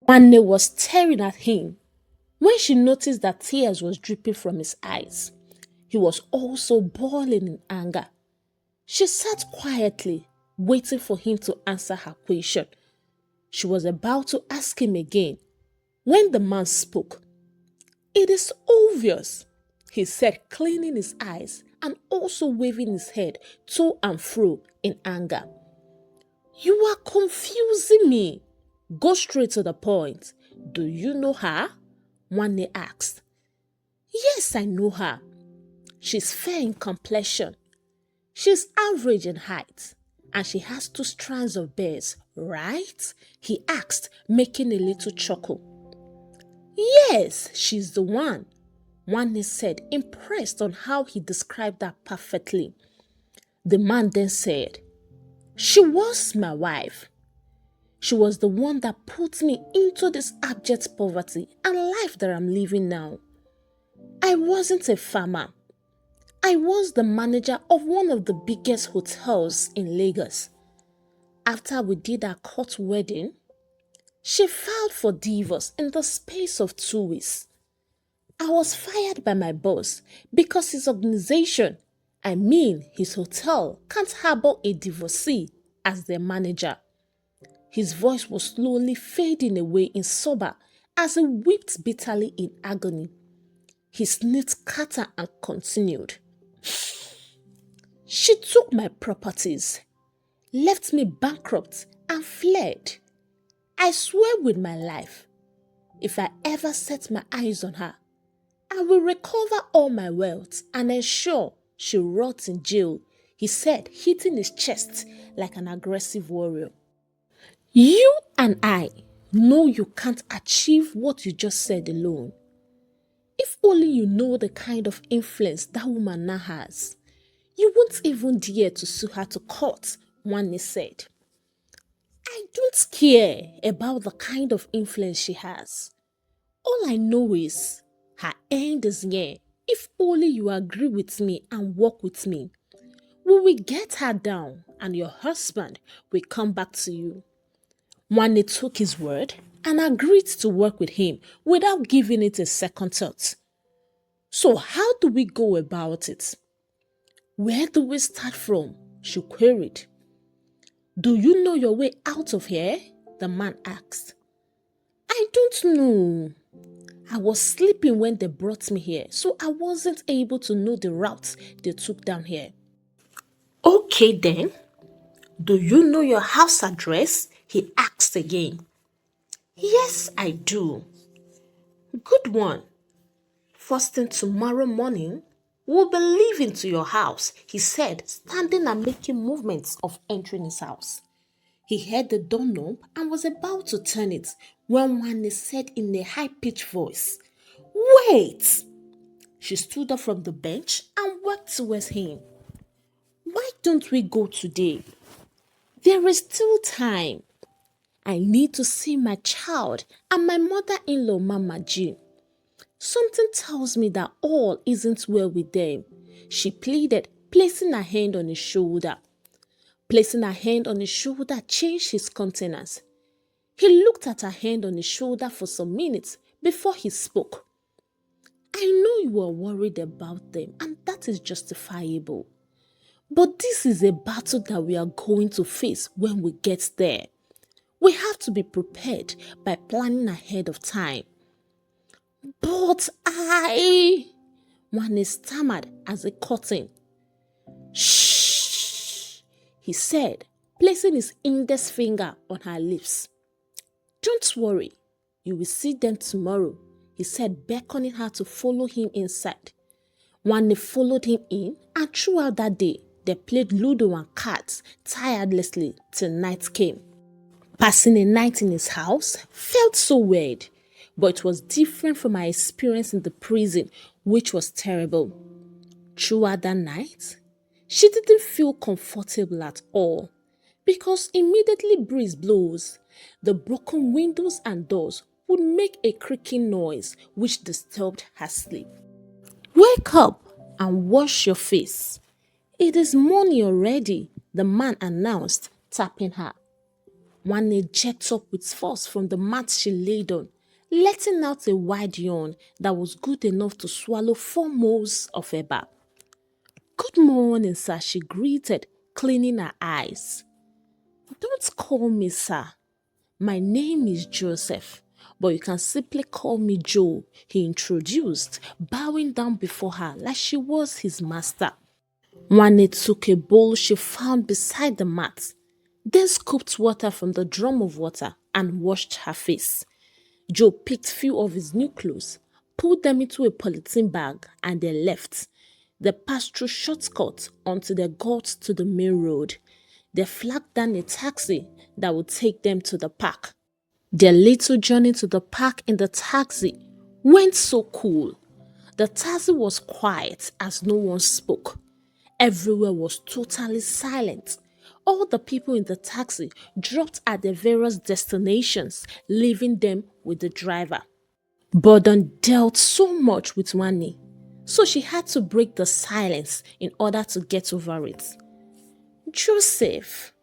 Wanne was staring at him when she noticed that tears was dripping from his eyes. He was also boiling in anger. She sat quietly, waiting for him to answer her question. She was about to ask him again when the man spoke. "It is obvious," he said, cleaning his eyes and also waving his head to and fro in anger. "You are confusing me. Go straight to the point. Do you know her?" Wanne asked. "Yes, I know her. She's fair in complexion. She's average in height. And she has 2 strands of bears, right?" he asked, making a little chuckle. "Yes, she's the one," Wanne said, impressed on how he described her perfectly. The man then said, "She was my wife. She was the one that put me into this abject poverty and life that I'm living now. I wasn't a farmer. I was the manager of one of the biggest hotels in Lagos. After we did our court wedding, she filed for divorce in the space of 2 weeks. I was fired by my boss because his organization, I mean his hotel, can't harbor a divorcee as their manager." His voice was slowly fading away in sober as he wept bitterly in agony. He sniffed Carter and continued. "She took my properties, left me bankrupt, and fled. I swear with my life, if I ever set my eyes on her, I will recover all my wealth and ensure she rots in jail," he said, hitting his chest like an aggressive warrior. "You and I know you can't achieve what you just said alone. If only you know the kind of influence that woman now has, you won't even dare to sue her to court," Wanne said. "I don't care about the kind of influence she has. All I know is her end is near. If only you agree with me and work with me, we will get her down and your husband will come back to you." Wanne took his word and agreed to work with him without giving it a second thought. "So how do we go about it? Where do we start from?" she queried. "Do you know your way out of here?" the man asked. "I don't know. I was sleeping when they brought me here, so I wasn't able to know the route they took down here." "Okay then. Do you know your house address?" he asked again. "Yes, I do." "Good one. First thing tomorrow morning, we'll be leaving to your house," he said, standing and making movements of entering his house. He heard the doorknob and was about to turn it when Wanne said in a high-pitched voice, "Wait!" She stood up from the bench and walked towards him. "Why don't we go today? There is still time. I need to see my child and my mother-in-law, Mama Jean. Something tells me that all isn't well with them," she pleaded, placing her hand on his shoulder. Placing her hand on his shoulder changed his countenance. He looked at her hand on his shoulder for some minutes before he spoke. "I know you are worried about them, and that is justifiable. But this is a battle that we are going to face when we get there. We have to be prepared by planning ahead of time." "But Wanne stammered as a curtain. "Shh," he said, placing his index finger on her lips. "Don't worry, you will see them tomorrow," he said, beckoning her to follow him inside. Wanne followed him in, and throughout that day, they played Ludo and cards tirelessly till night came. Passing a night in his house felt so weird, but it was different from my experience in the prison, which was terrible. Throughout that night, she didn't feel comfortable at all because immediately breeze blows, the broken windows and doors would make a creaking noise which disturbed her sleep. "Wake up and wash your face. It is morning already," the man announced, tapping her. One jerked up with force from the mat she laid on, letting out a wide yawn that was good enough to swallow 4 moles of her back. "Good morning, sir," she greeted, cleaning her eyes. "Don't call me sir. My name is Joseph, but you can simply call me Joe," he introduced, bowing down before her like she was his master. One took a bowl she found beside the mat, then scooped water from the drum of water and washed her face. Joe picked few of his new clothes, put them into a polythene bag, and they left. They passed through shortcuts until they got to the main road. They flagged down a taxi that would take them to the park. Their little journey to the park in the taxi went so cool. The taxi was quiet as no one spoke. Everywhere was totally silent. All the people in the taxi dropped at their various destinations, leaving them with the driver. Burden dealt so much with Wani, so she had to break the silence in order to get over it. "Joseph,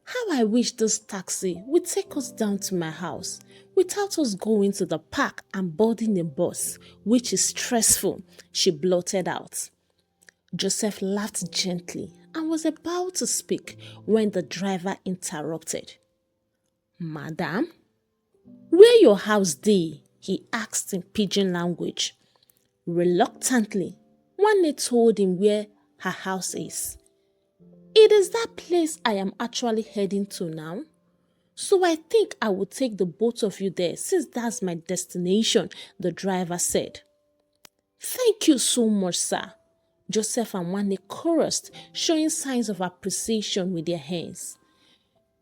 how I wish this taxi would take us down to my house without us going to the park and boarding a bus, which is stressful," she blurted out. Joseph laughed gently and was about to speak when the driver interrupted. "Madam, where your house dey?" he asked in pidgin language. Reluctantly, One told him where her house is. "It is that place I am actually heading to now. So I think I will take the both of you there since that's my destination," the driver said. "Thank you so much, sir," Joseph and Wani chorused, showing signs of appreciation with their hands.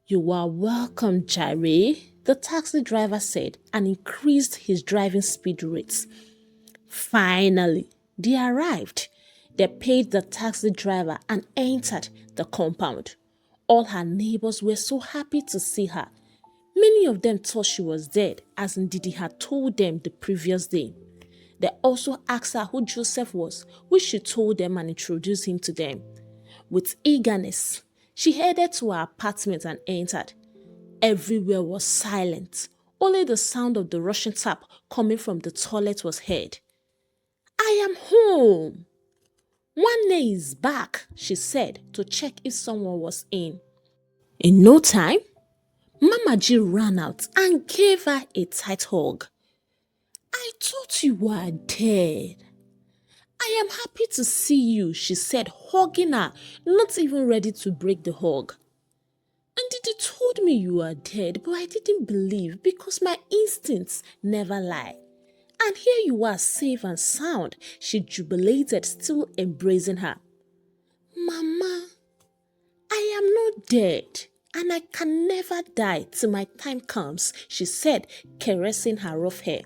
"You are welcome, Jare," the taxi driver said and increased his driving speed rates. Finally, they arrived. They paid the taxi driver and entered the compound. All her neighbors were so happy to see her. Many of them thought she was dead, as Ndidi had told them the previous day. They also asked her who Joseph was, which she told them and introduced him to them. With eagerness, she headed to her apartment and entered. Everywhere was silent. Only the sound of the rushing tap coming from the toilet was heard. "I am home. One day is back," she said to check if someone was in. In no time, Mama G ran out and gave her a tight hug. "I thought you were dead. I am happy to see you," she said, hugging her, not even ready to break the hug. "And Didi told me you were dead, but I didn't believe because my instincts never lie. And here you are, safe and sound," she jubilated, still embracing her. "Mama, I am not dead, and I can never die till my time comes," she said, caressing her rough hair.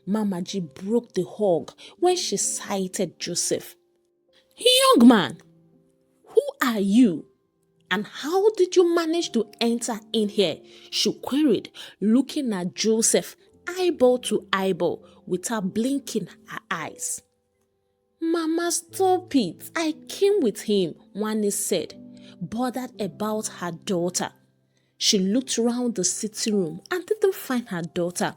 Mama G broke the hug when she sighted Joseph. "Young man, who are you? And how did you manage to enter in here?" she queried, looking at Joseph eyeball to eyeball without blinking her eyes. "Mama, stop it. I came with him," Wani said, bothered about her daughter. She looked around the sitting room and didn't find her daughter.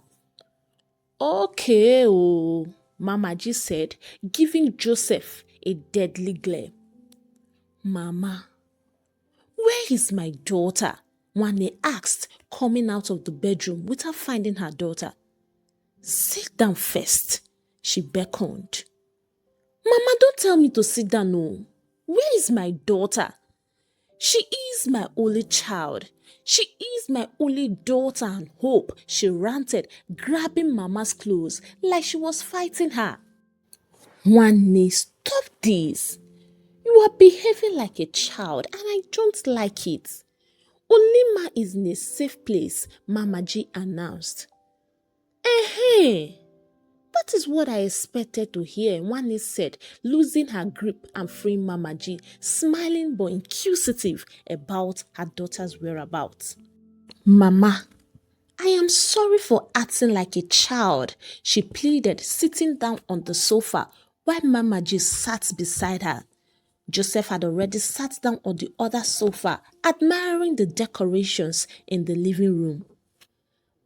"Okay, oh," Mama G said, giving Joseph a deadly glare. "Mama, where is my daughter?" Wani asked, coming out of the bedroom without finding her daughter. "Sit down first," she beckoned. "Mama, don't tell me to sit down, no. Where is my daughter? She is my only child. She is my only daughter and hope," she ranted, grabbing Mama's clothes like she was fighting her. "Wani, stop this. You are behaving like a child and I don't like it. Olima is in a safe place," Mama G announced. "Hey, that is what I expected to hear," Wani said, losing her grip and freeing Mama G, smiling but inquisitive about her daughter's whereabouts. "Mama, I am sorry for acting like a child," she pleaded, sitting down on the sofa while Mama G sat beside her. Joseph had already sat down on the other sofa, admiring the decorations in the living room.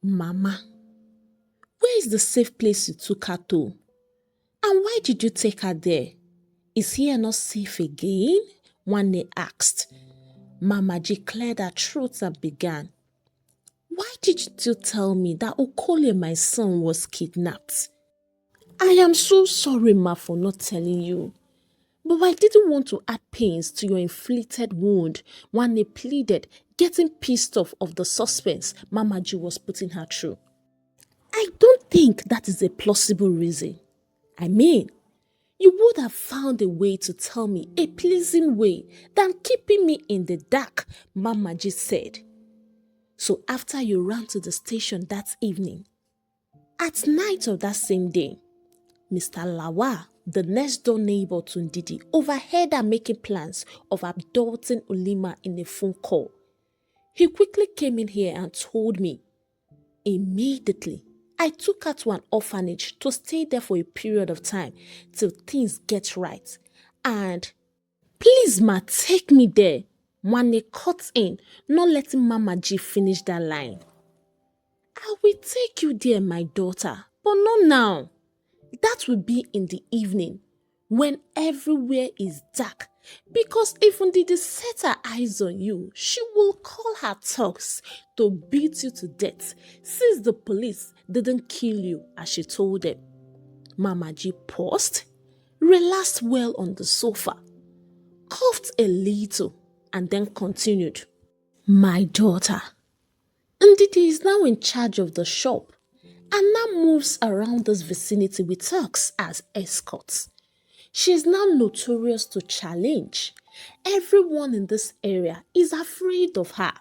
Mama, where is the safe place you took her to? And why did you take her there? Is here not safe again? One asked. Mama declared her truth and began. Why did you tell me that Okole, my son, was kidnapped? I am so sorry, Ma, for not telling you. But I didn't want to add pains to your inflicted wound. One pleaded, getting pissed off of the suspense Mama G was putting her through. I don't think that is a plausible reason. I mean, you would have found a way to tell me a pleasing way than keeping me in the dark, Mama G said. So after you ran to the station that evening, at night of that same day, Mr. Lawa, the next door neighbor to Ndidi, overheard her making plans of abducting Ulima in a phone call. He quickly came in here and told me. Immediately, I took her to an orphanage to stay there for a period of time till things get right. And please, ma, take me there. Mwane cut in, not letting Mama G finish that line. I will take you there, my daughter, but not now. That will be in the evening, when everywhere is dark. Because if Ndidi set her eyes on you, she will call her thugs to beat you to death, since the police didn't kill you as she told them. Mama G paused, relaxed well on the sofa, coughed a little, and then continued. My daughter, Ndidi is now in charge of the shop and now moves around this vicinity with thugs as escorts. She is now notorious to challenge. Everyone in this area is afraid of her.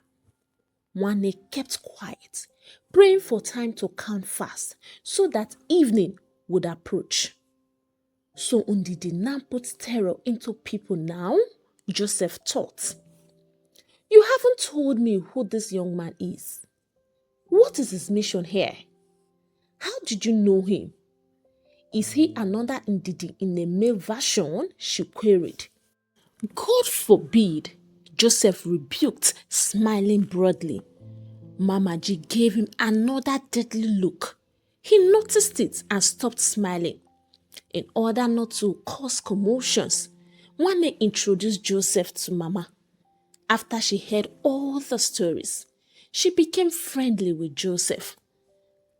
Wane kept quiet, praying for time to calm fast so that evening would approach. So Ndidi now puts terror into people now? Joseph thought. You haven't told me who this young man is. What is his mission here? How did you know him? Is he another Ndidi in a male version? She queried. God forbid, Joseph rebuked, smiling broadly. Mama G gave him another deadly look. He noticed it and stopped smiling. In order not to cause commotions, Wane introduced Joseph to Mama. After she heard all the stories, she became friendly with Joseph.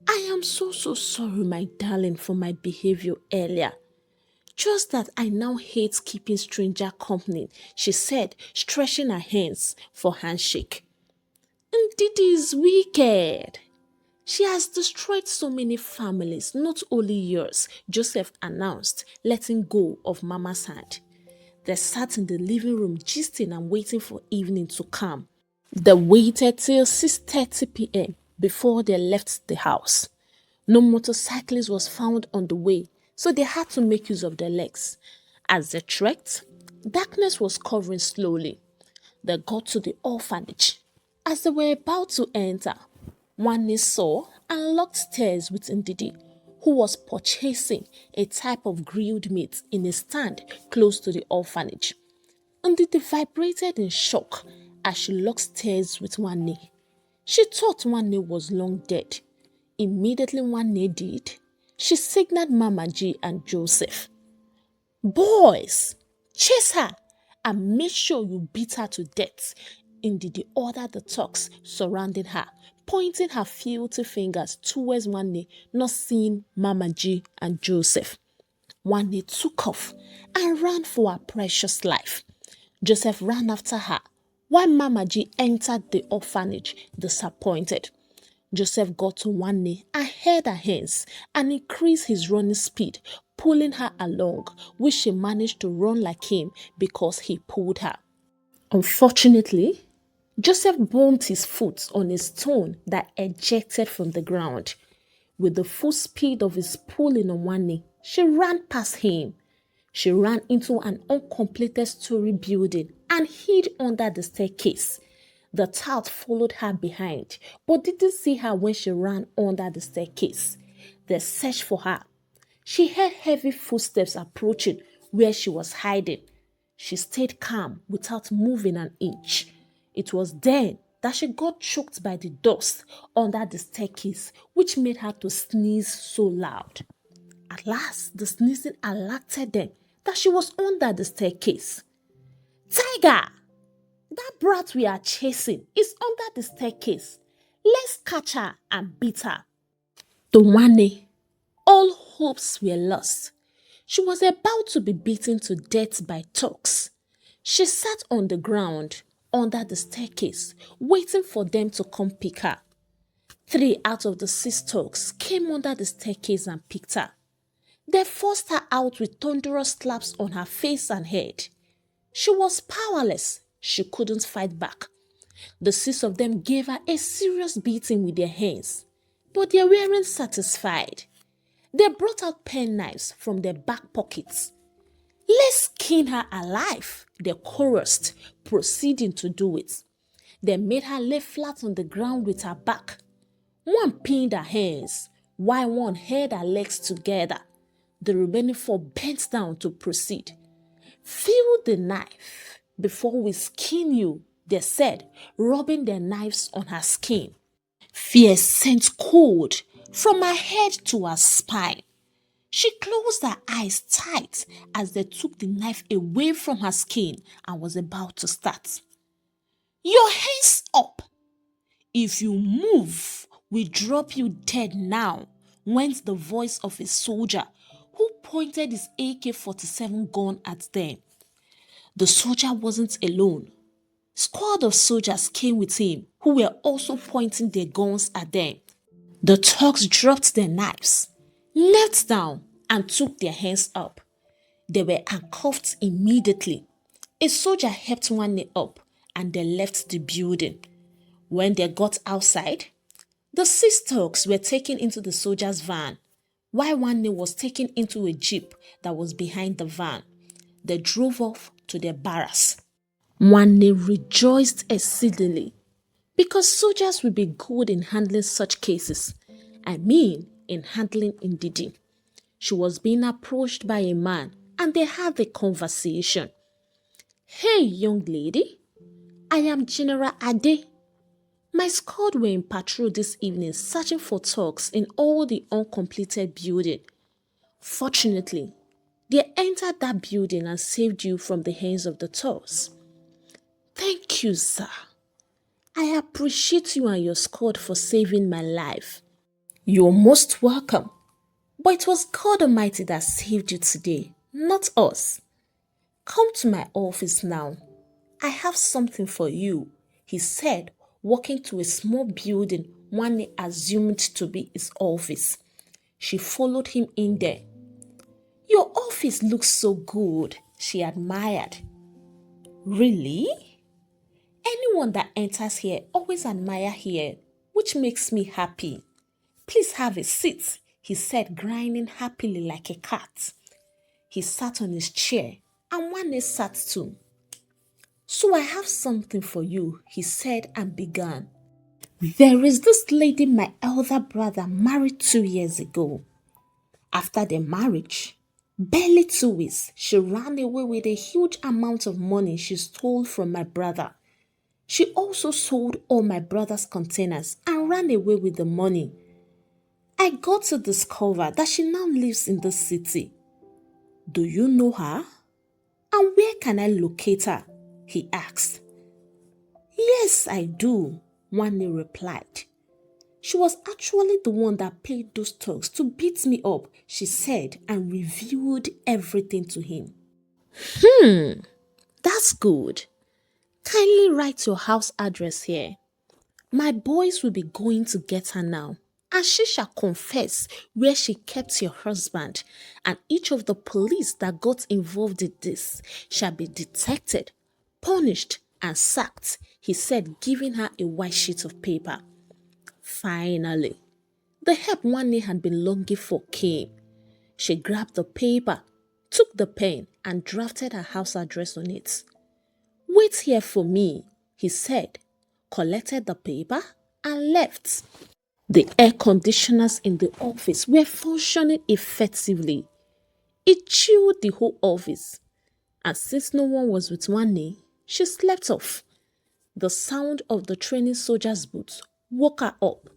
I am so sorry, my darling, for my behavior earlier. Just that I now hate keeping stranger company, she said, stretching her hands for handshake. Ndidi is wicked. She has destroyed so many families, not only yours, Joseph announced, letting go of Mama's hand. They sat in the living room gisting and waiting for evening to come. They waited till 6:30 p.m. before they left the house. No motorcyclist was found on the way, so they had to make use of their legs. As they trekked, darkness was covering slowly. They got to the orphanage. As they were about to enter, Wane saw and locked stairs with Ndidi, who was purchasing a type of grilled meat in a stand close to the orphanage. Ndidi vibrated in shock as she locked stairs with Wane. She thought Wane was long dead. Immediately Wane did, she signaled Mama G and Joseph. Boys, chase her and make sure you beat her to death. Ndidi ordered the thugs surrounding her, pointing her filthy fingers towards Wane, not seeing Mama G and Joseph. Wane took off and ran for her precious life. Joseph ran after her, while Mama G entered the orphanage disappointed. Joseph got to Wane and held her hands and increased his running speed, pulling her along, which she managed to run like him because he pulled her. Unfortunately, Joseph bumped his foot on a stone that ejected from the ground. With the full speed of his pulling on Wane, she ran past him. She ran into an uncompleted story building and hid under the staircase. The tout followed her behind, but didn't see her when she ran under the staircase. They searched for her. She heard heavy footsteps approaching where she was hiding. She stayed calm without moving an inch. It was then that she got choked by the dust under the staircase, which made her to sneeze so loud. At last, the sneezing alerted them that she was under the staircase. Tiger! That brat we are chasing is under the staircase. Let's catch her and beat her. The Wane, all hopes were lost. She was about to be beaten to death by thugs. She sat on the ground under the staircase, waiting for them to come pick her. 3 out of the 6 thugs came under the staircase and picked her. They forced her out with thunderous slaps on her face and head. She was powerless. She couldn't fight back. The 6 of them gave her a serious beating with their hands, but they weren't satisfied. They brought out penknives from their back pockets. Let's skin her alive, they chorused, proceeding to do it. They made her lay flat on the ground with her back. One pinned her hands, while one held her legs together. The remaining 4 bent down to proceed. Feel the knife before we skin you, they said, rubbing their knives on her skin. Fear sent cold from her head to her spine. She closed her eyes tight as they took the knife away from her skin and was about to start. Your hands up! If you move, we drop you dead now, went the voice of a soldier who pointed his AK-47 gun at them. The soldier wasn't alone. Squad of soldiers came with him who were also pointing their guns at them. The thugs dropped their knives, knelt down and took their hands up. They were handcuffed immediately. A soldier helped one up and they left the building. When they got outside, the 6 thugs were taken into the soldier's van, while one was taken into a jeep that was behind the van. They drove off to their barracks. One rejoiced exceedingly because soldiers will be good in handling such cases. I mean, in handling Ndidi. She was being approached by a man and they had a conversation. Hey, young lady, I am General Ade. My squad were in patrol this evening searching for thugs in all the uncompleted building. Fortunately, they entered that building and saved you from the hands of the thugs. Thank you, sir. I appreciate you and your squad for saving my life. You're most welcome. But it was God Almighty that saved you today, not us. Come to my office now. I have something for you, he said, walking to a small building one assumed to be his office. She followed him in there. Your office looks so good, she admired. Really? Anyone that enters here always admire here, which makes me happy. Please have a seat, he said, grinning happily like a cat. He sat on his chair and one sat too. So I have something for you, he said and began. There is this lady my elder brother married 2 years ago. After their marriage, barely 2 weeks, she ran away with a huge amount of money she stole from my brother. She also sold all my brother's containers and ran away with the money. I got to discover that she now lives in this city. Do you know her? And where can I locate her? He asked. Yes, I do, Wani replied. She was actually the one that paid those thugs to beat me up, she said, and revealed everything to him. That's good. Kindly write your house address here. My boys will be going to get her now, and she shall confess where she kept your husband, and each of the police that got involved in this shall be detected, punished, and sacked, he said, giving her a white sheet of paper. Finally, the help Wani had been longing for came. She grabbed the paper, took the pen, and drafted her house address on it. Wait here for me, he said, collected the paper, and left. The air conditioners in the office were functioning effectively. It chilled the whole office. And since no one was with Nwanne, she slept off. The sound of the training soldiers' boots woke her up.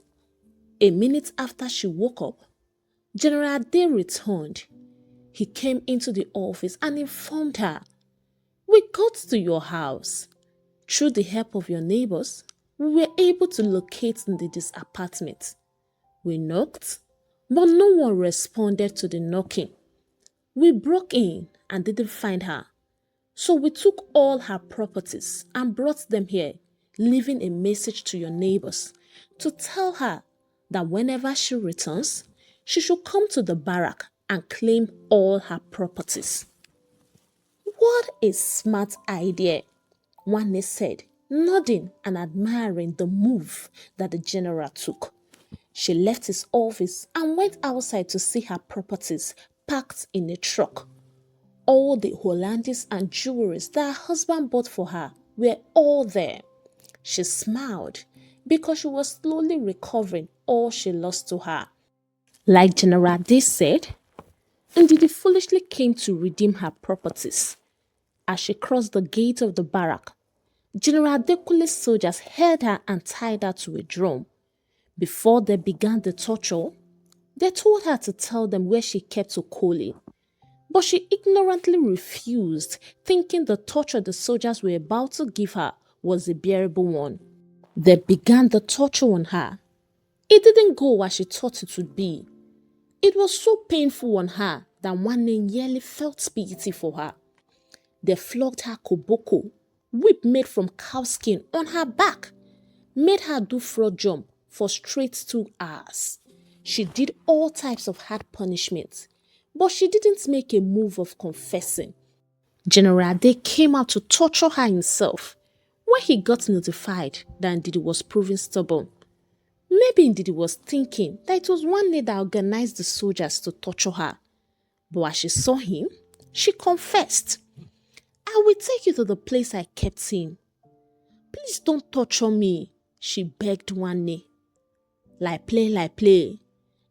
A minute after she woke up, General Day returned. He came into the office and informed her, "We got to your house. Through the help of your neighbors, we were able to locate Ndidi's apartment. We knocked, but no one responded to the knocking. We broke in and didn't find her. So we took all her properties and brought them here, leaving a message to your neighbors to tell her that whenever she returns, she should come to the barrack and claim all her properties." "What a smart idea," Nwanne said, nodding and admiring the move that the general took. She left his office and went outside to see her properties packed in a truck. All the Hollandis and jewelries that her husband bought for her were all there. She smiled because she was slowly recovering all she lost to her. Like General Day said, Ndidi foolishly came to redeem her properties. As she crossed the gate of the barrack, General Adekule's soldiers held her and tied her to a drum. Before they began the torture, they told her to tell them where she kept Okoli. But she ignorantly refused, thinking the torture the soldiers were about to give her was a bearable one. They began the torture on her. It didn't go as she thought it would be. It was so painful on her that Nwanne nearly felt pity for her. They flogged her koboko, whip made from cow skin, on her back, made her do frog jump for straight 2 hours. She did all types of hard punishments, but she didn't make a move of confessing. General Ade came out to torture her himself when he got notified that Ndidi was proving stubborn. Maybe Ndidi was thinking that it was Nwanne that organized the soldiers to torture her. But as she saw him, she confessed. "I will take you to the place I kept him. Please don't torture me," she begged Nwanne. Like play.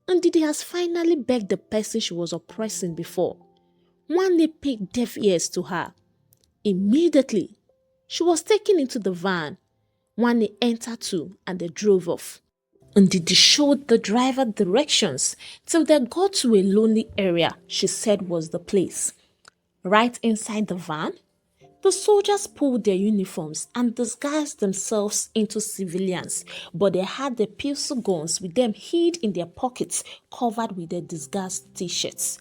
Ndidi has finally begged the person she was oppressing before. Nwanne paid deaf ears to her. Immediately, she was taken into the van. Nwanne entered too and they drove off. Ndidi showed the driver directions till they got to a lonely area she said was the place. Right inside the van, the soldiers pulled their uniforms and disguised themselves into civilians, but they had their pistol guns with them hid in their pockets, covered with their disguised t-shirts.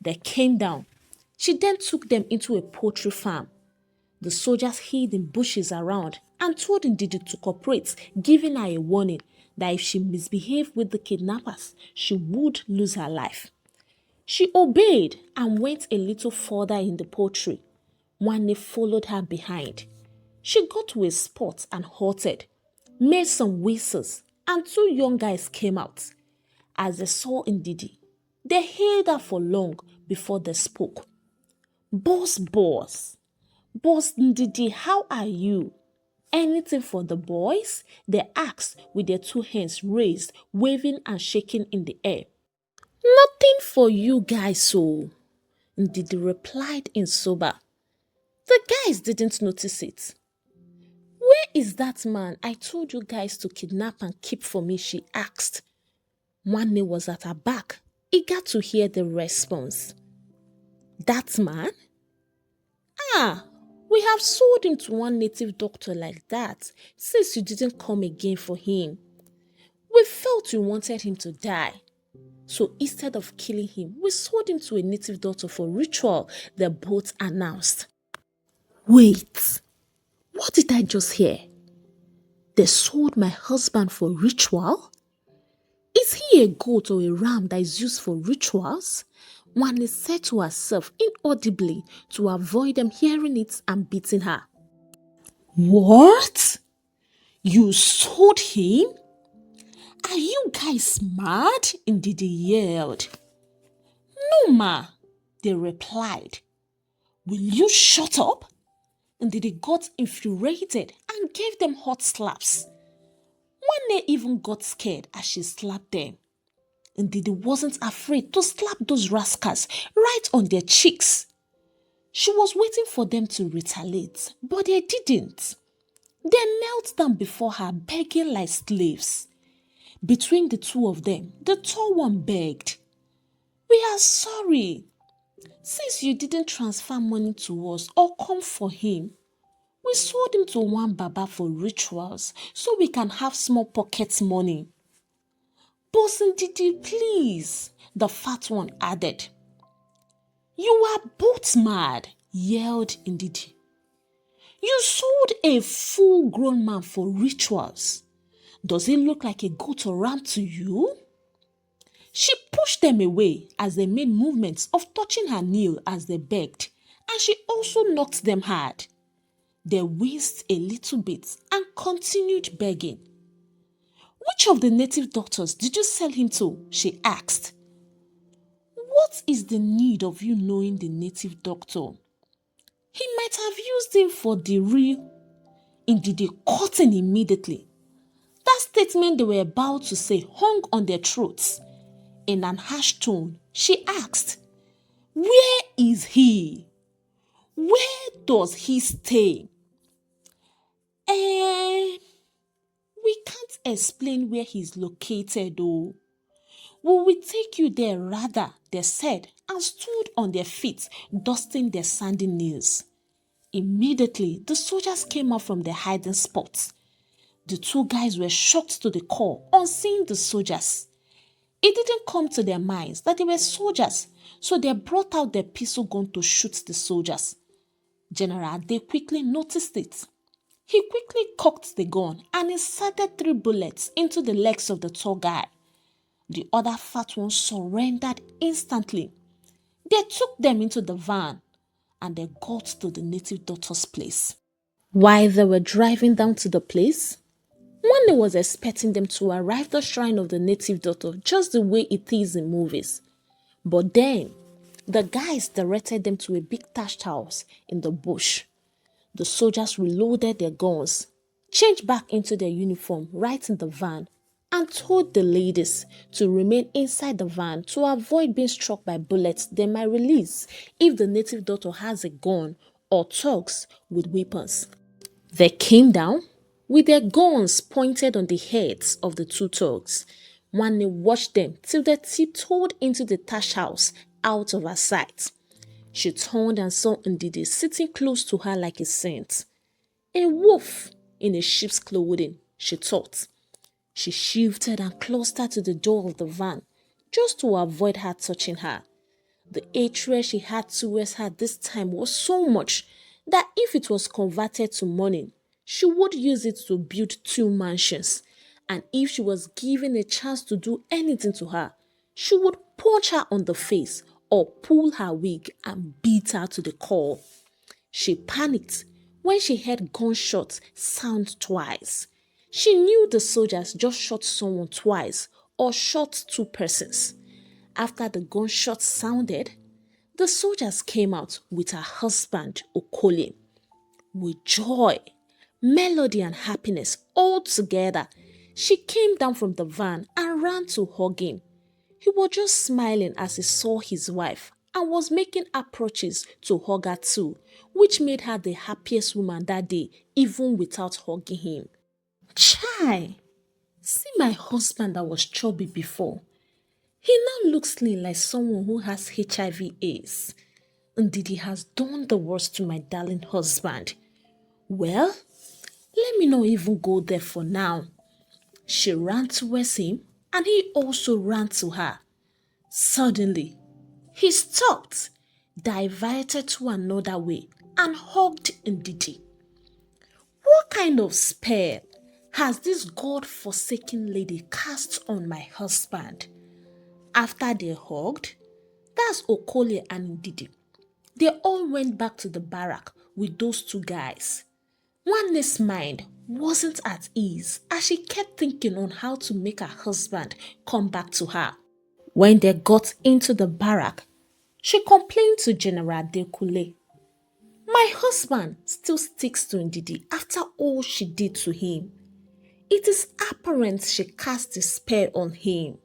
They came down. She then took them into a poultry farm. The soldiers hid in bushes around and told Ndidi to cooperate, giving her a warning that if she misbehaved with the kidnappers, she would lose her life. She obeyed and went a little further in the poultry. Nwanne followed her behind. She got to a spot and halted, made some whistles, and 2 young guys came out. As they saw Ndidi, they hailed her for long before they spoke. Boss Ndidi, how are you? Anything for the boys?" they asked with their 2 hands raised, waving and shaking in the air. "Nothing for you guys, so," Ndidi replied in sober. The guys didn't notice it. "Where is that man I told you guys to kidnap and keep for me?" she asked. Nwanne was at her back, eager to hear the response. "That man? We have sold him to one native doctor like that since you didn't come again for him. We felt you wanted him to die. So instead of killing him, we sold him to a native doctor for ritual," they both announced. "Wait, what did I just hear? They sold my husband for ritual? Is he a goat or a ram that is used for rituals?" Nwanne said to herself inaudibly to avoid them hearing it and beating her. "What? You sold him? Are you guys mad?" Ndidi yelled. "No, ma," they replied. "Will you shut up?" Ndidi got infuriated and gave them hot slaps. Nwanne even got scared as she slapped them. Ndidi wasn't afraid to slap those rascals right on their cheeks. She was waiting for them to retaliate, but they didn't. They knelt down before her, begging like slaves. Between the two of them, the tall one begged, "We are sorry. Since you didn't transfer money to us or come for him, we sold him to one Baba for rituals so we can have small pocket money." "Bosun Didi, please," the fat one added. "You are both mad," yelled Ndidi. "You sold a full-grown man for rituals. Does he look like a goat or ram to you?" She pushed them away as they made movements of touching her knee as they begged, and she also knocked them hard. They winced a little bit and continued begging. "Which of the native doctors did you sell him to?" she asked. "What is the need of you knowing the native doctor? He might have used him for the real." Ndidi caught in immediately. That statement they were about to say hung on their throats. In an harsh tone, she asked, "Where is he? Where does he stay?" We can't explain where he's located though. "We will take you there rather," they said, and stood on their feet, dusting their sandy knees. Immediately, the soldiers came out from their hiding spots. The two guys were shocked to the core on seeing the soldiers. It didn't come to their minds that they were soldiers, so they brought out their pistol gun to shoot the soldiers. General Ade quickly noticed it. He quickly cocked the gun and inserted 3 bullets into the legs of the tall guy. The other fat one surrendered instantly. They took them into the van and they got to the native doctor's place. While they were driving down to the place, Wande was expecting them to arrive at the shrine of the native doctor just the way it is in movies. But then, the guys directed them to a big thatched house in the bush. The soldiers reloaded their guns, changed back into their uniform right in the van, and told the ladies to remain inside the van to avoid being struck by bullets they might release if the native doctor has a gun or thugs with weapons. They came down with their guns pointed on the heads of the 2 thugs. Wande watched them till they tiptoed into the thatched house out of her sight. She turned and saw Ndidi sitting close to her like a saint. A wolf in a sheep's clothing, she thought. She shifted and clustered to the door of the van just to avoid her touching her. The hatred she had towards her this time was so much that if it was converted to money, she would use it to build 2 mansions. And if she was given a chance to do anything to her, she would punch her on the face or pull her wig and beat her to the core. She panicked when she heard gunshots sound twice. She knew the soldiers just shot someone twice or shot 2 persons. After the gunshots sounded, the soldiers came out with her husband, Okole. With joy, melody and happiness all together, she came down from the van and ran to hug him. He was just smiling as he saw his wife and was making approaches to hug her too, which made her the happiest woman that day even without hugging him. Chai! See my husband that was chubby before. He now looks lean like someone who has HIV/AIDS. Ndidi has done the worst to my darling husband. Well, let me not even go there for now. She ran towards him and he also ran to her. Suddenly, he stopped, diverted to another way and hugged Ndidi. What kind of spell has this God-forsaken lady cast on my husband? After they hugged, that's Okole and Ndidi, they all went back to the barrack with those 2 guys. Wande's mind wasn't at ease as she kept thinking on how to make her husband come back to her. When they got into the barrack, she complained to General Dekule. My husband still sticks to Ndidi after all she did to him. It is apparent she cast a spell on him.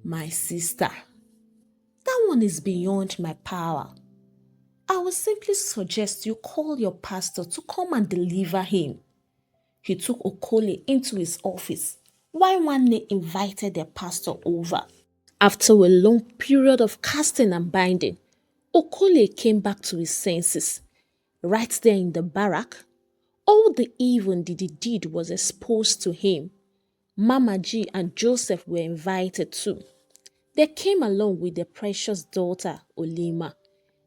My sister, that one is beyond my power. I would simply suggest you call your pastor to come and deliver him. He took Okole into his office while Nwanne invited their pastor over. After a long period of casting and binding, Okole came back to his senses. Right there in the barrack, all the evil that he did was exposed to him. Mama G and Joseph were invited too. They came along with their precious daughter, Olima.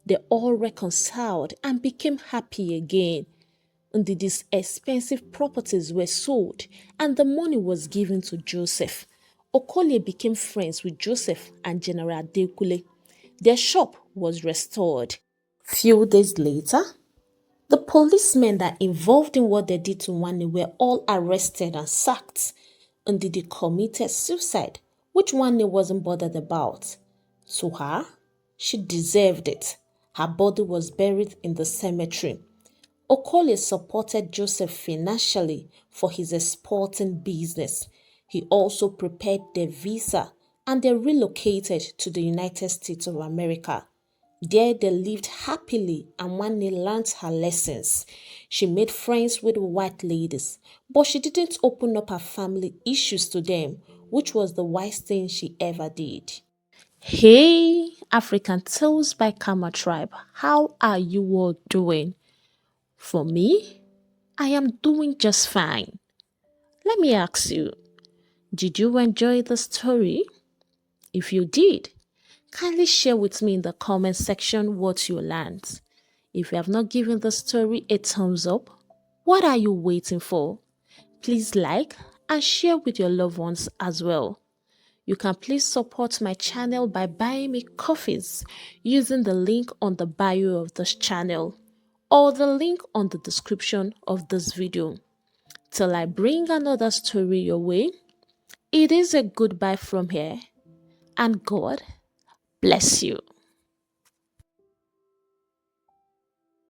They all reconciled and became happy again. And these expensive properties were sold and the money was given to Joseph. Okole became friends with Joseph and General Dekule. Their shop was restored. Few days later, the policemen that involved in what they did to Wani were all arrested and sacked, and they committed suicide, which Wani wasn't bothered about. To her, she deserved it. Her body was buried in the cemetery. Okole supported Joseph financially for his exporting business. He also prepared their visa and they relocated to the United States of America. There they lived happily and Nwanne learned her lessons. She made friends with white ladies, but she didn't open up her family issues to them, which was the wise thing she ever did. Hey, African Tales by Kamma Tribe, how are you all doing? For me, I am doing just fine. Let me ask you, did you enjoy the story? If you did, kindly share with me in the comment section what you learned. If you have not given the story a thumbs up, what are you waiting for? Please like and share with your loved ones as well. You can please support my channel by buying me coffees using the link on the bio of this channel or the link on the description of this video. Till I bring another story your way, it is a goodbye from here and God bless you.